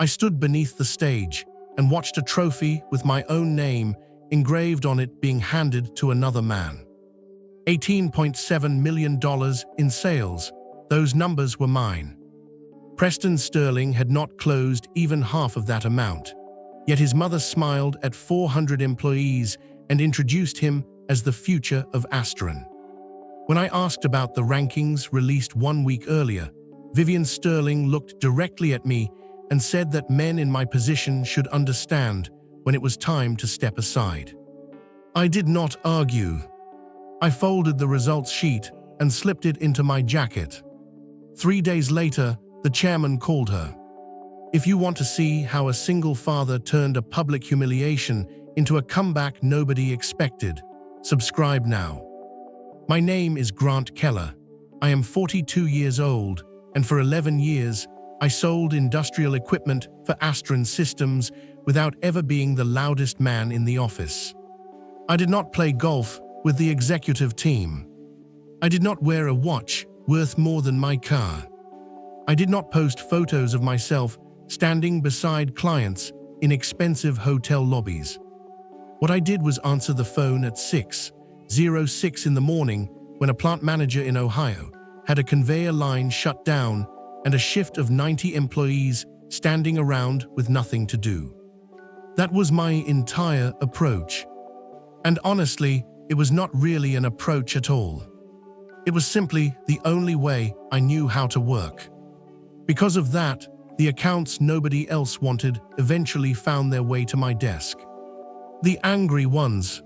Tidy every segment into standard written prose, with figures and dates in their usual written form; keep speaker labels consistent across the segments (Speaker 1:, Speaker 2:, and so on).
Speaker 1: stood beneath the stage and watched a trophy with my own name engraved on it being handed to another man. $18.7 million in sales. Those numbers were mine. Preston Sterling had not closed even half of that amount, yet his mother smiled at 400 employees and introduced him as the future of Asteron. When I asked about the rankings released 1 week earlier, Vivian Sterling looked directly at me and said that men in my position should understand when it was time to step aside. I did not argue. I folded the results sheet and slipped it into my jacket. 3 days later, the chairman called her. If you want to see how a single father turned a public humiliation into a comeback nobody expected, subscribe now. My name is Grant Keller. I am 42 years old, and for 11 years, I sold industrial equipment for Asteron Systems without ever being the loudest man in the office. I did not play golf with the executive team. I did not wear a watch worth more than my car. I did not post photos of myself standing beside clients in expensive hotel lobbies. What I did was answer the phone at 6:06 in the morning when a plant manager in Ohio had a conveyor line shut down and a shift of 90 employees standing around with nothing to do. That was my entire approach. And honestly, it was not really an approach at all. It was simply the only way I knew how to work. Because of that, the accounts nobody else wanted eventually found their way to my desk. The angry ones.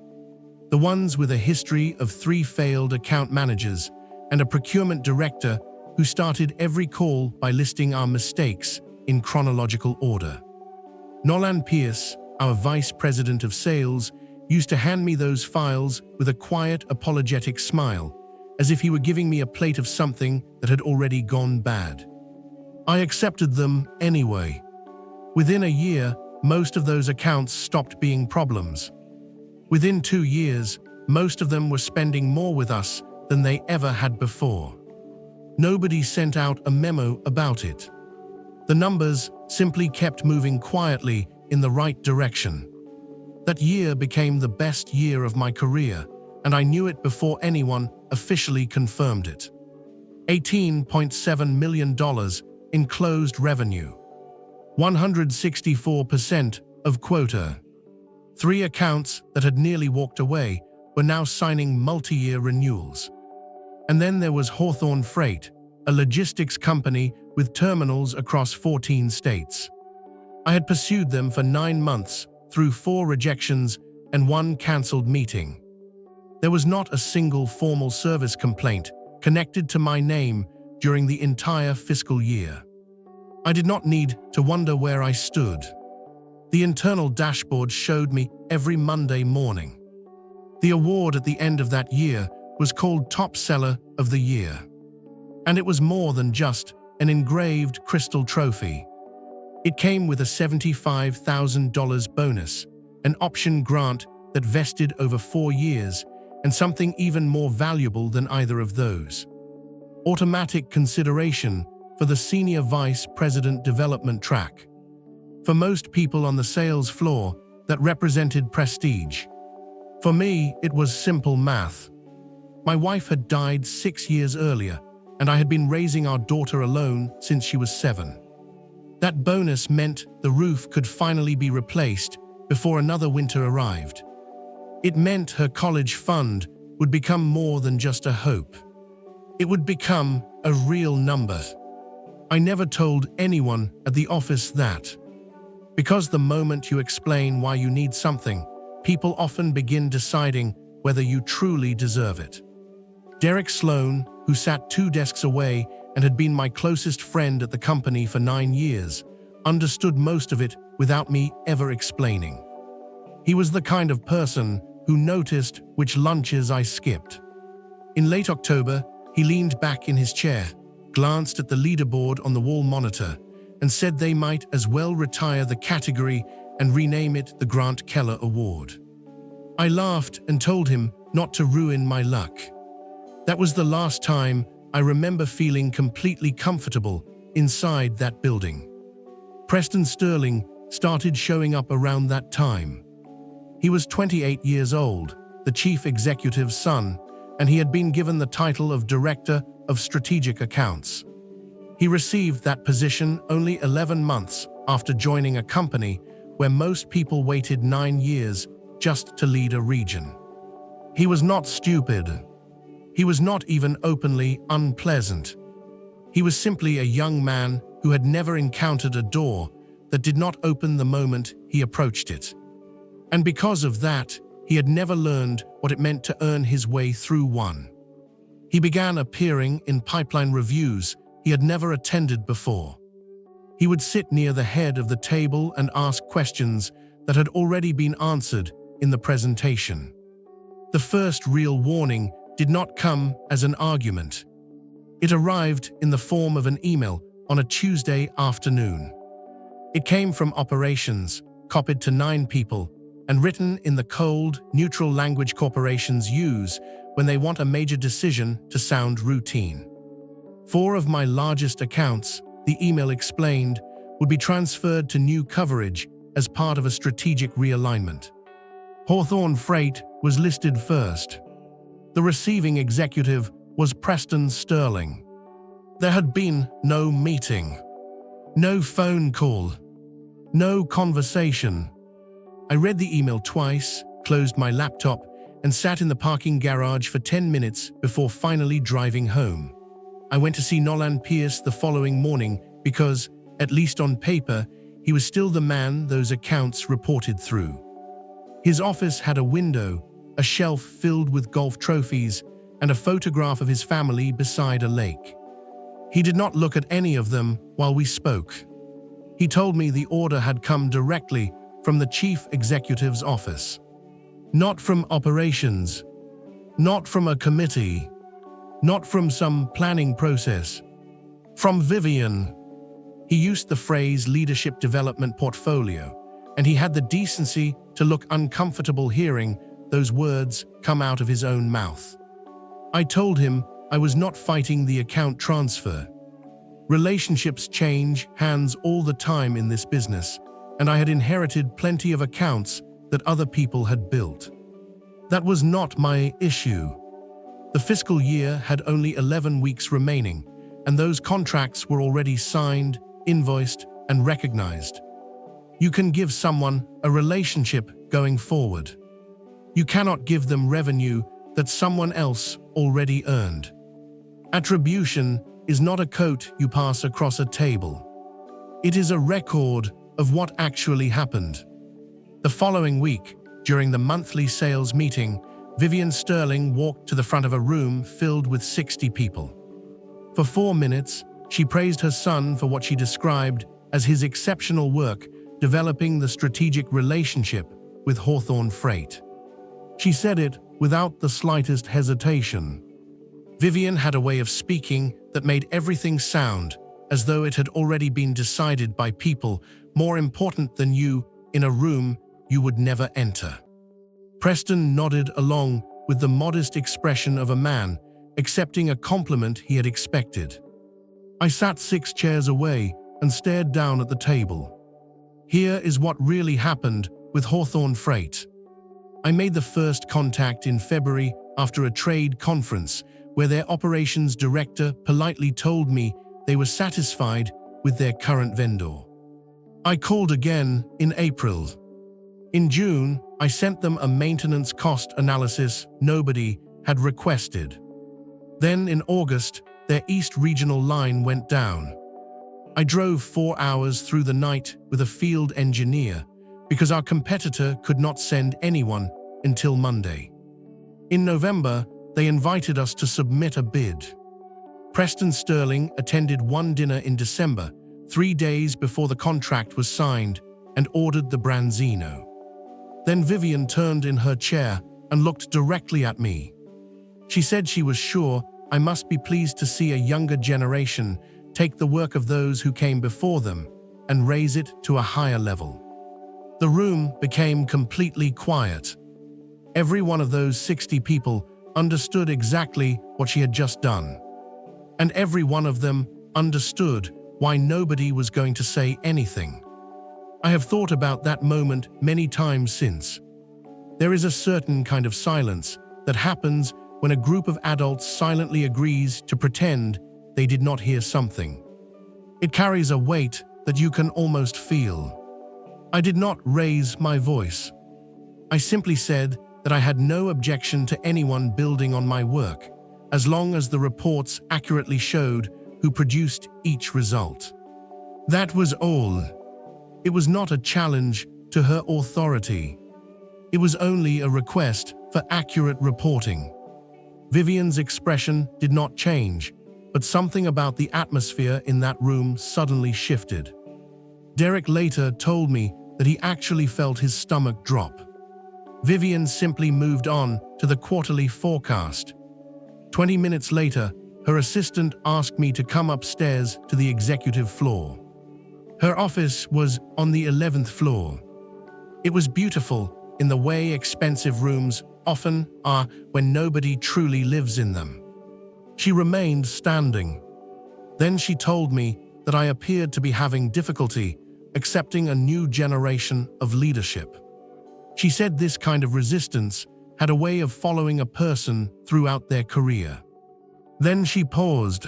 Speaker 1: The ones with a history of 3 failed account managers and a procurement director who started every call by listing our mistakes in chronological order. Nolan Pierce, our vice president of sales, used to hand me those files with a quiet, apologetic smile, as if he were giving me a plate of something that had already gone bad. I accepted them anyway. Within a year, most of those accounts stopped being problems. Within 2 years, most of them were spending more with us than they ever had before. Nobody sent out a memo about it. The numbers simply kept moving quietly in the right direction. That year became the best year of my career, and I knew it before anyone officially confirmed it. $18.7 million in closed revenue. 164% of quota. 3 accounts that had nearly walked away were now signing multi-year renewals. And then there was Hawthorne Freight, a logistics company with terminals across 14 states. I had pursued them for 9 months through 4 rejections and 1 cancelled meeting. There was not a single formal service complaint connected to my name during the entire fiscal year. I did not need to wonder where I stood. The internal dashboard showed me every Monday morning. The award at the end of that year was called Top Seller of the Year. And it was more than just an engraved crystal trophy. It came with a $75,000 bonus, an option grant that vested over 4 years, and something even more valuable than either of those: automatic consideration for the Senior Vice President Development track. For most people on the sales floor, that represented prestige. For me, it was simple math. My wife had died 6 years earlier, and I had been raising our daughter alone since she was 7. That bonus meant the roof could finally be replaced before another winter arrived. It meant her college fund would become more than just a hope. It would become a real number. I never told anyone at the office that. Because the moment you explain why you need something, people often begin deciding whether you truly deserve it. Derek Sloan, who sat 2 desks away and had been my closest friend at the company for 9 years, understood most of it without me ever explaining. He was the kind of person who noticed which lunches I skipped. In late October, he leaned back in his chair, glanced at the leaderboard on the wall monitor, and said they might as well retire the category and rename it the Grant Keller Award. I laughed and told him not to ruin my luck. That was the last time I remember feeling completely comfortable inside that building. Preston Sterling started showing up around that time. He was 28 years old, the chief executive's son, and he had been given the title of Director of Strategic Accounts. He received that position only 11 months after joining a company where most people waited 9 years just to lead a region. He was not stupid. He was not even openly unpleasant. He was simply a young man who had never encountered a door that did not open the moment he approached it. And because of that, he had never learned what it meant to earn his way through one. He began appearing in pipeline reviews he had never attended before. He would sit near the head of the table and ask questions that had already been answered in the presentation. The first real warning did not come as an argument. It arrived in the form of an email on a Tuesday afternoon. It came from operations, copied to 9 people, and written in the cold, neutral language corporations use when they want a major decision to sound routine. 4 of my largest accounts, the email explained, would be transferred to new coverage as part of a strategic realignment. Hawthorne Freight was listed first. The receiving executive was Preston Sterling. There had been no meeting, no phone call, no conversation. I read the email twice, closed my laptop, and sat in the parking garage for 10 minutes before finally driving home. I went to see Nolan Pierce the following morning because, at least on paper, he was still the man those accounts reported through. His office had a window, a shelf filled with golf trophies, and a photograph of his family beside a lake. He did not look at any of them while we spoke. He told me the order had come directly from the chief executive's office. Not from operations, not from a committee, not from some planning process. From Vivian. He used the phrase leadership development portfolio, and he had the decency to look uncomfortable hearing those words come out of his own mouth. I told him I was not fighting the account transfer. Relationships change hands all the time in this business, and I had inherited plenty of accounts that other people had built. That was not my issue. The fiscal year had only 11 weeks remaining, and those contracts were already signed, invoiced, and recognized. You can give someone a relationship going forward. You cannot give them revenue that someone else already earned. Attribution is not a coat you pass across a table. It is a record of what actually happened. The following week, during the monthly sales meeting, Vivian Sterling walked to the front of a room filled with 60 people. For 4 minutes, she praised her son for what she described as his exceptional work developing the strategic relationship with Hawthorne Freight. She said it without the slightest hesitation. Vivian had a way of speaking that made everything sound as though it had already been decided by people more important than you in a room you would never enter. Preston nodded along with the modest expression of a man accepting a compliment he had expected. I sat 6 chairs away and stared down at the table. Here is what really happened with Hawthorne Freight. I made the first contact in February after a trade conference where their operations director politely told me they were satisfied with their current vendor. I called again in April. In June, I sent them a maintenance cost analysis nobody had requested. Then in August, their East Regional line went down. I drove 4 hours through the night with a field engineer because our competitor could not send anyone until Monday. In November, they invited us to submit a bid. Preston Sterling attended one dinner in December, 3 days before the contract was signed, and ordered the Branzino. Then Vivian turned in her chair and looked directly at me. She said she was sure I must be pleased to see a younger generation take the work of those who came before them and raise it to a higher level. The room became completely quiet. Every one of those 60 people understood exactly what she had just done. And every one of them understood why nobody was going to say anything. I have thought about that moment many times since. There is a certain kind of silence that happens when a group of adults silently agrees to pretend they did not hear something. It carries a weight that you can almost feel. I did not raise my voice. I simply said that I had no objection to anyone building on my work, as long as the reports accurately showed who produced each result. That was all. It was not a challenge to her authority. It was only a request for accurate reporting. Vivian's expression did not change, but something about the atmosphere in that room suddenly shifted. Derek later told me that he actually felt his stomach drop. Vivian simply moved on to the quarterly forecast. 20 minutes later, her assistant asked me to come upstairs to the executive floor. Her office was on the 11th floor. It was beautiful in the way expensive rooms often are when nobody truly lives in them. She remained standing. Then she told me that I appeared to be having difficulty accepting a new generation of leadership. She said this kind of resistance had a way of following a person throughout their career. Then she paused.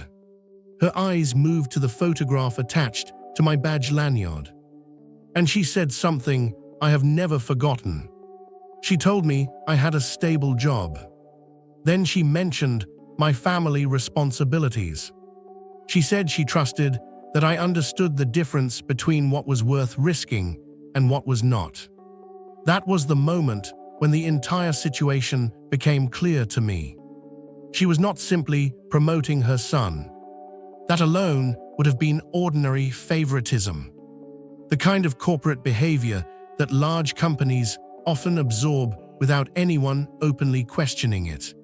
Speaker 1: Her eyes moved to the photograph attached to my badge lanyard. And she said something I have never forgotten. She told me I had a stable job. Then she mentioned my family responsibilities. She said she trusted that I understood the difference between what was worth risking and what was not. That was the moment when the entire situation became clear to me. She was not simply promoting her son. That alone would have been ordinary favoritism. The kind of corporate behavior that large companies often absorb without anyone openly questioning it.